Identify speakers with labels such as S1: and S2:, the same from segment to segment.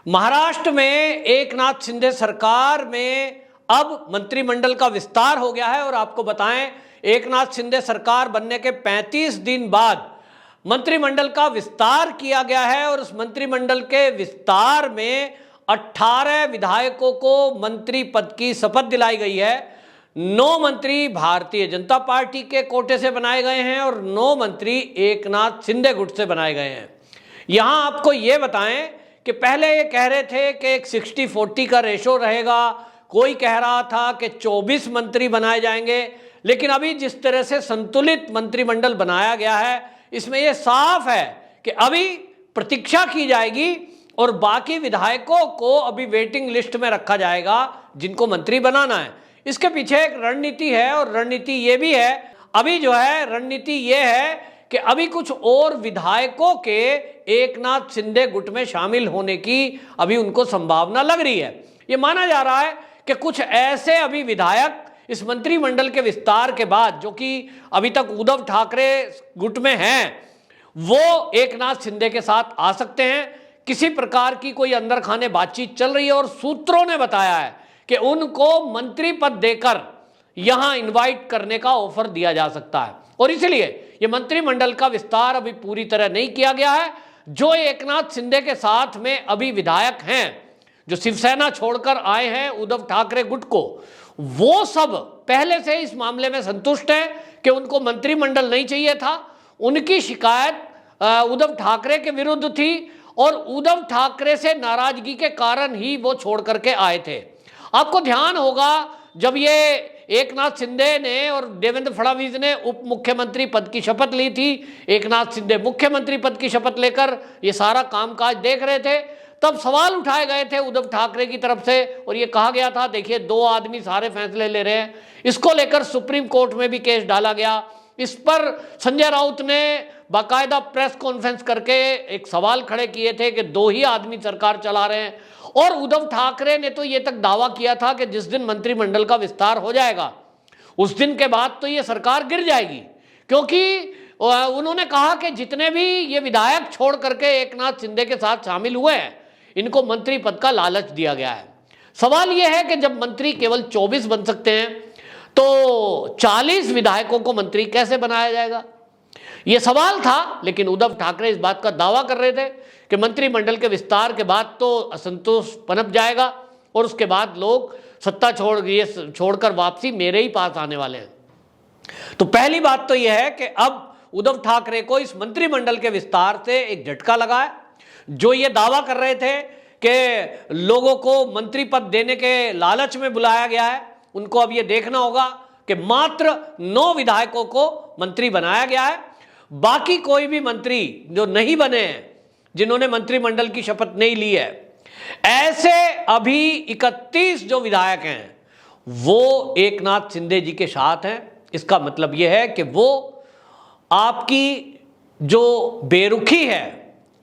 S1: महाराष्ट्र में एक नाथ शिंदे सरकार में अब मंत्रिमंडल का विस्तार हो गया है और आपको बताएं, एक नाथ शिंदे सरकार बनने के 35 दिन बाद मंत्रिमंडल का विस्तार किया गया है और उस मंत्रिमंडल के विस्तार में 18 विधायकों को मंत्री पद की शपथ दिलाई गई है। 9 मंत्री भारतीय जनता पार्टी के कोटे से बनाए गए हैं और 9 मंत्री एक नाथ शिंदे गुट से बनाए गए हैं। यहां आपको यह बताएं कि पहले ये कह रहे थे कि एक 60-40 का रेशो रहेगा, कोई कह रहा था कि 24 मंत्री बनाए जाएंगे, लेकिन अभी जिस तरह से संतुलित मंत्रिमंडल बनाया गया है इसमें यह साफ है कि अभी प्रतीक्षा की जाएगी और बाकी विधायकों को अभी वेटिंग लिस्ट में रखा जाएगा जिनको मंत्री बनाना है। इसके पीछे एक रणनीति है और रणनीति ये भी है, अभी जो है रणनीति ये है कि अभी कुछ और विधायकों के एक नाथ शिंदे गुट में शामिल होने की अभी उनको संभावना लग रही है। ये माना जा रहा है कि कुछ ऐसे अभी विधायक इस मंत्रिमंडल के विस्तार के बाद, जो कि अभी तक उद्धव ठाकरे गुट में हैं, वो एक नाथ शिंदे के साथ आ सकते हैं। किसी प्रकार की कोई अंदर खाने बातचीत चल रही है और सूत्रों ने बताया है कि उनको मंत्री पद देकर यहां इनवाइट करने का ऑफर दिया जा सकता है और इसलिए ये मंत्रिमंडल का विस्तार अभी पूरी तरह नहीं किया गया है। जो एक नाथ शिंदे के साथ में अभी विधायक हैं, जो शिवसेना छोड़कर आए हैं उद्धव ठाकरे गुट को, वो सब पहले से इस मामले में संतुष्ट हैं कि उनको मंत्रिमंडल नहीं चाहिए था। उनकी शिकायत उद्धव ठाकरे के विरुद्ध थी और उद्धव ठाकरे से नाराजगी के कारण ही वो छोड़ करके आए थे। आपको ध्यान होगा जब ये एक नाथ शिंदे ने और देवेंद्र फडणवीस ने उप मुख्यमंत्री पद की शपथ ली थी, एक नाथ शिंदे मुख्यमंत्री पद की शपथ लेकर ये सारा कामकाज देख रहे थे, तब सवाल उठाए गए थे उद्धव ठाकरे की तरफ से और ये कहा गया था देखिए 2 आदमी सारे फैसले ले रहे हैं। इसको लेकर सुप्रीम कोर्ट में भी केस डाला गया। इस पर संजय राउत ने बाकायदा प्रेस कॉन्फ्रेंस करके एक सवाल खड़े किए थे कि 2 ही आदमी सरकार चला रहे हैं और उद्धव ठाकरे ने तो ये तक दावा किया था कि जिस दिन मंत्रिमंडल का विस्तार हो जाएगा उस दिन के बाद तो ये सरकार गिर जाएगी, क्योंकि उन्होंने कहा कि जितने भी ये विधायक छोड़ करके एक नाथ शिंदे के साथ शामिल हुए हैं इनको मंत्री पद का लालच दिया गया है। सवाल यह है कि जब मंत्री केवल 24 बन सकते हैं तो 40 विधायकों को मंत्री कैसे बनाया जाएगा, यह सवाल था। लेकिन उद्धव ठाकरे इस बात का दावा कर रहे थे कि मंत्रिमंडल के विस्तार के बाद तो असंतोष पनप जाएगा और उसके बाद लोग सत्ता छोड़कर वापसी मेरे ही पास आने वाले हैं। तो पहली बात तो यह है कि अब उद्धव ठाकरे को इस मंत्रिमंडल के विस्तार से एक झटका लगा है। जो ये दावा कर रहे थे कि लोगों को मंत्री पद देने के लालच में बुलाया गया है, उनको अब ये देखना होगा कि मात्र 9 विधायकों को मंत्री बनाया गया है। बाकी कोई भी मंत्री जो नहीं बने हैं, जिन्होंने मंत्रिमंडल की शपथ नहीं ली है, ऐसे अभी 31 जो विधायक हैं वो एक नाथ शिंदे जी के साथ हैं। इसका मतलब यह है कि वो आपकी जो बेरुखी है,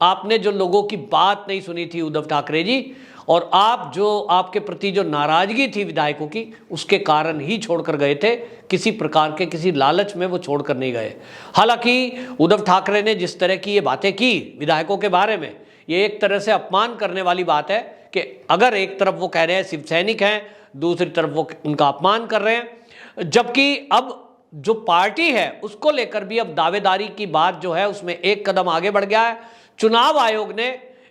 S1: आपने जो लोगों की बात नहीं सुनी थी उद्धव ठाकरे जी, और आप जो आपके प्रति जो नाराजगी थी विधायकों की, उसके कारण ही छोड़कर गए थे। किसी प्रकार के किसी लालच में वो छोड़कर नहीं गए। हालांकि उद्धव ठाकरे ने जिस तरह की ये बातें की विधायकों के बारे में, ये एक तरह से अपमान करने वाली बात है कि अगर एक तरफ वो कह रहे हैं शिव सैनिक हैं, दूसरी तरफ वो उनका अपमान कर रहे हैं, जबकि अब जो पार्टी है उसको लेकर भी अब दावेदारी की बात जो है उसमें एक कदम आगे बढ़ गया है। चुनाव आयोग ने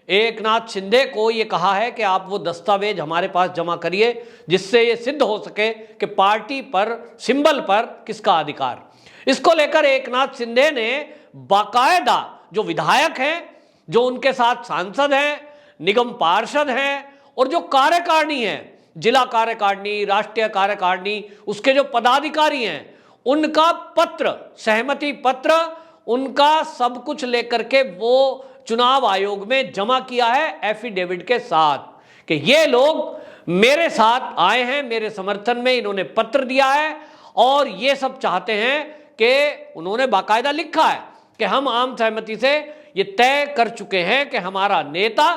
S1: एक नाथ शिंदे को ये कहा है कि आप वो दस्तावेज हमारे पास जमा करिए जिससे ये सिद्ध हो सके कि पार्टी पर, सिंबल पर किसका अधिकार। इसको लेकर एक नाथ शिंदे ने बाकायदा जो विधायक हैं, जो उनके साथ सांसद हैं, निगम पार्षद हैं और जो कार्यकारिणी है, जिला कार्यकारिणी, राष्ट्रीय कार्यकारिणी, उसके जो पदाधिकारी हैं, उनका पत्र, सहमति पत्र, उनका सब कुछ लेकर के वो चुनाव आयोग में जमा किया है एफिडेविट के साथ कि ये लोग मेरे साथ आए हैं, मेरे समर्थन में इन्होंने पत्र दिया है और ये सब चाहते हैं कि उन्होंने बाकायदा लिखा है कि हम आम सहमति से ये तय कर चुके हैं कि हमारा नेता,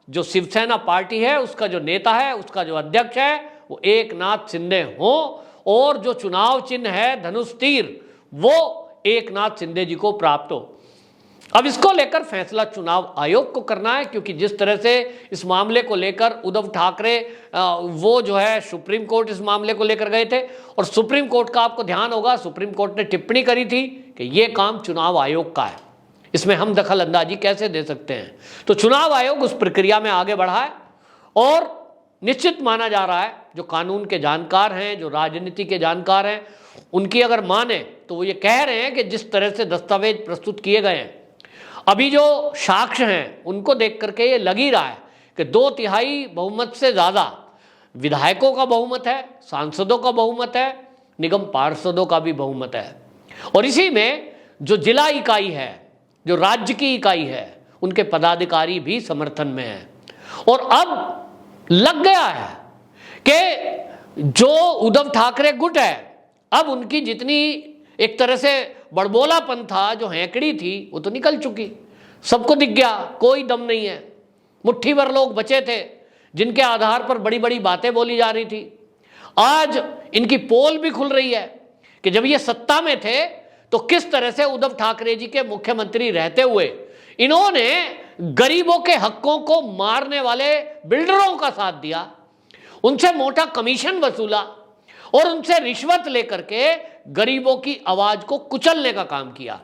S1: जो शिवसेना पार्टी है उसका जो नेता है, उसका जो अध्यक्ष है, वो एक नाथ शिंदे हो और जो चुनाव चिन्ह है धनुष तीर, वो एक नाथ शिंदे जी को प्राप्त हो। अब इसको लेकर फैसला चुनाव आयोग को करना है, क्योंकि जिस तरह से इस मामले को लेकर उद्धव ठाकरे वो जो है सुप्रीम कोर्ट इस मामले को लेकर गए थे, और सुप्रीम कोर्ट का आपको ध्यान होगा सुप्रीम कोर्ट ने टिप्पणी करी थी कि ये काम चुनाव आयोग का है, इसमें हम दखल अंदाजी कैसे दे सकते हैं। तो चुनाव आयोग उस प्रक्रिया में आगे बढ़ा है और निश्चित माना जा रहा है जो कानून के जानकार हैं, जो राजनीति के जानकार हैं, उनकी अगर माने तो वो ये कह रहे हैं कि जिस तरह से दस्तावेज प्रस्तुत किए गए हैं, अभी जो साक्ष्य हैं उनको देख करके ये लग ही रहा है कि 2/3 बहुमत से ज़्यादा विधायकों का बहुमत है, सांसदों का बहुमत है, निगम पार्षदों का भी बहुमत है, और इसी में जो जिला इकाई है, जो राज्य की इकाई है, उनके पदाधिकारी भी समर्थन में हैं। और अब लग गया है कि जो उद्धव ठाकरे गुट है, अब उनकी जितनी एक तरह से बड़बोलापन था, जो हैंकड़ी थी, वो तो निकल चुकी, सबको दिख गया, कोई दम नहीं है। मुट्ठी भर लोग बचे थे जिनके आधार पर बड़ी बड़ी बातें बोली जा रही थी। आज इनकी पोल भी खुल रही है कि जब ये सत्ता में थे तो किस तरह से उद्धव ठाकरे जी के मुख्यमंत्री रहते हुए इन्होंने गरीबों के हकों को मारने वाले बिल्डरों का साथ दिया, उनसे मोटा कमीशन वसूला और उनसे रिश्वत लेकर के गरीबों की आवाज को कुचलने का काम किया।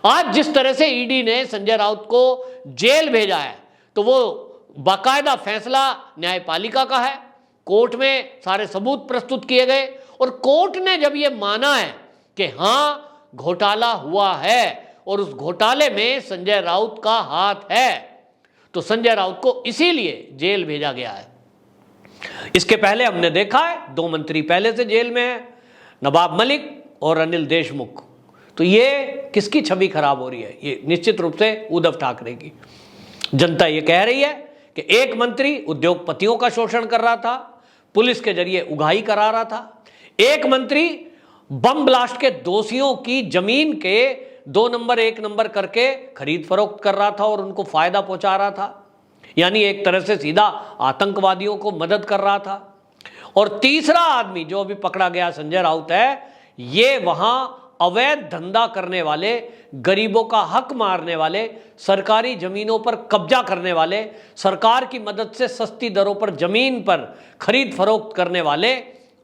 S1: आज जिस तरह से ईडी ने संजय राउत को जेल भेजा है, तो वो बाकायदा फैसला न्यायपालिका का है, कोर्ट में सारे सबूत प्रस्तुत किए गए, और कोर्ट ने जब ये माना है कि हाँ घोटाला हुआ है और उस घोटाले में संजय राउत का हाथ है, तो संजय राउत को इसीलिए जेल भेजा गया है। इसके पहले हमने देखा है 2 मंत्री पहले से जेल में है, नवाब मलिक और अनिल देशमुख। तो ये किसकी छवि खराब हो रही है? ये निश्चित रूप से उद्धव ठाकरे की। जनता ये कह रही है कि एक मंत्री उद्योगपतियों का शोषण कर रहा था, पुलिस के जरिए उगाही करा रहा था, एक मंत्री बम ब्लास्ट के दोषियों की जमीन के 2 नंबर 1 नंबर करके खरीद फरोख्त कर रहा था और उनको फायदा पहुंचा रहा था, यानी एक तरह से सीधा आतंकवादियों को मदद कर रहा था। और तीसरा आदमी जो अभी पकड़ा गया संजय राउत है, ये वहां अवैध धंधा करने वाले, गरीबों का हक मारने वाले, सरकारी जमीनों पर कब्जा करने वाले, सरकार की मदद से सस्ती दरों पर जमीन पर खरीद फरोख्त करने वाले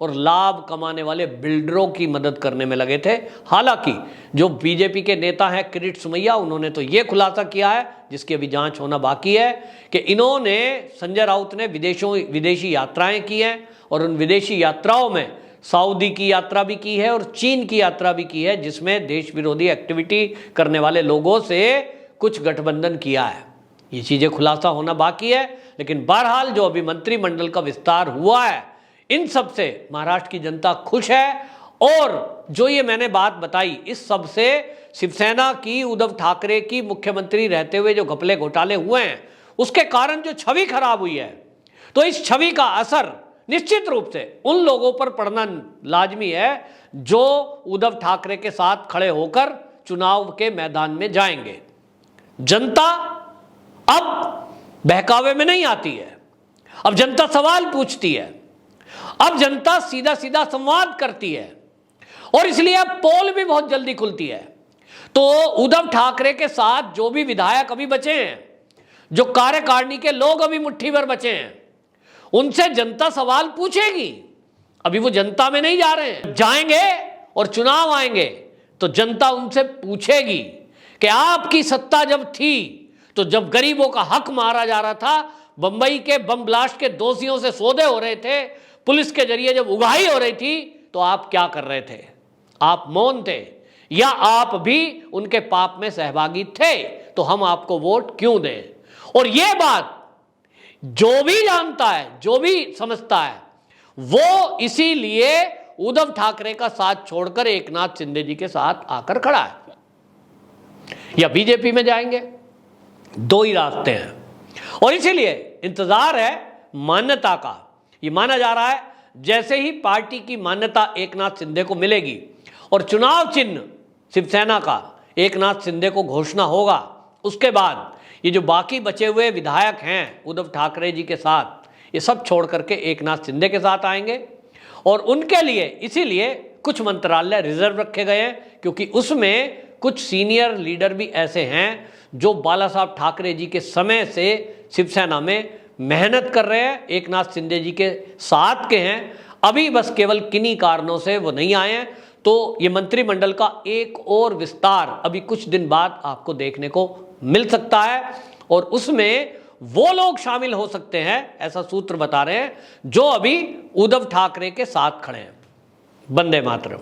S1: और लाभ कमाने वाले बिल्डरों की मदद करने में लगे थे। हालांकि जो बीजेपी के नेता हैं किरीट सुमैया, उन्होंने तो ये खुलासा किया है, जिसकी अभी जांच होना बाकी है, कि इन्होंने संजय राउत ने विदेशी यात्राएं की हैं और उन विदेशी यात्राओं में सऊदी की यात्रा भी की है और चीन की यात्रा भी की है, जिसमें देश विरोधी एक्टिविटी करने वाले लोगों से कुछ गठबंधन किया है। ये चीज़ें खुलासा होना बाकी है, लेकिन बहरहाल जो अभी मंत्रिमंडल का विस्तार हुआ है, इन सब से महाराष्ट्र की जनता खुश है। और जो ये मैंने बात बताई, इस सब से शिवसेना की, उद्धव ठाकरे की मुख्यमंत्री रहते हुए जो घपले घोटाले हुए हैं, उसके कारण जो छवि खराब हुई है, तो इस छवि का असर निश्चित रूप से उन लोगों पर पड़ना लाजमी है जो उद्धव ठाकरे के साथ खड़े होकर चुनाव के मैदान में जाएंगे। जनता अब बहकावे में नहीं आती है, अब जनता सवाल पूछती है, अब जनता सीधा सीधा संवाद करती है, और इसलिए अब पोल भी बहुत जल्दी खुलती है। तो उद्धव ठाकरे के साथ जो भी विधायक अभी बचे हैं, जो कार्यकारिणी के लोग अभी मुट्ठी भर बचे हैं, उनसे जनता सवाल पूछेगी। अभी वो जनता में नहीं जा रहे हैं, जाएंगे और चुनाव आएंगे तो जनता उनसे पूछेगी कि आपकी सत्ता जब थी, तो जब गरीबों का हक मारा जा रहा था, बंबई के बम ब्लास्ट के दोषियों से सौदे हो रहे थे, पुलिस के जरिए जब उगाही हो रही थी, तो आप क्या कर रहे थे? आप मौन थे, या आप भी उनके पाप में सहभागी थे? तो हम आपको वोट क्यों दें? और यह बात जो भी जानता है, जो भी समझता है, वो इसीलिए उद्धव ठाकरे का साथ छोड़कर एकनाथ शिंदे जी के साथ आकर खड़ा है। या बीजेपी में जाएंगे, 2 ही रास्ते हैं, और इसीलिए इंतजार है मान्यता का। ये माना जा रहा है जैसे ही पार्टी की मान्यता एकनाथ शिंदे को मिलेगी और चुनाव चिन्ह शिवसेना का एकनाथ शिंदे को घोषणा होगा, उसके बाद ये जो बाकी बचे हुए विधायक हैं उद्धव ठाकरे जी के साथ, ये सब छोड़ करके एकनाथ शिंदे के साथ आएंगे। और उनके लिए इसीलिए कुछ मंत्रालय रिजर्व रखे गए हैं, क्योंकि उसमें कुछ सीनियर लीडर भी ऐसे हैं जो बाला साहब ठाकरे जी के समय से शिवसेना में मेहनत कर रहे हैं, एक नाथ शिंदे जी के साथ के हैं, अभी बस केवल किन्हीं कारणों से वो नहीं आए हैं। तो ये मंत्रिमंडल का एक और विस्तार अभी कुछ दिन बाद आपको देखने को मिल सकता है और उसमें वो लोग शामिल हो सकते हैं, ऐसा सूत्र बता रहे हैं, जो अभी उद्धव ठाकरे के साथ खड़े हैं। वंदे मातरम।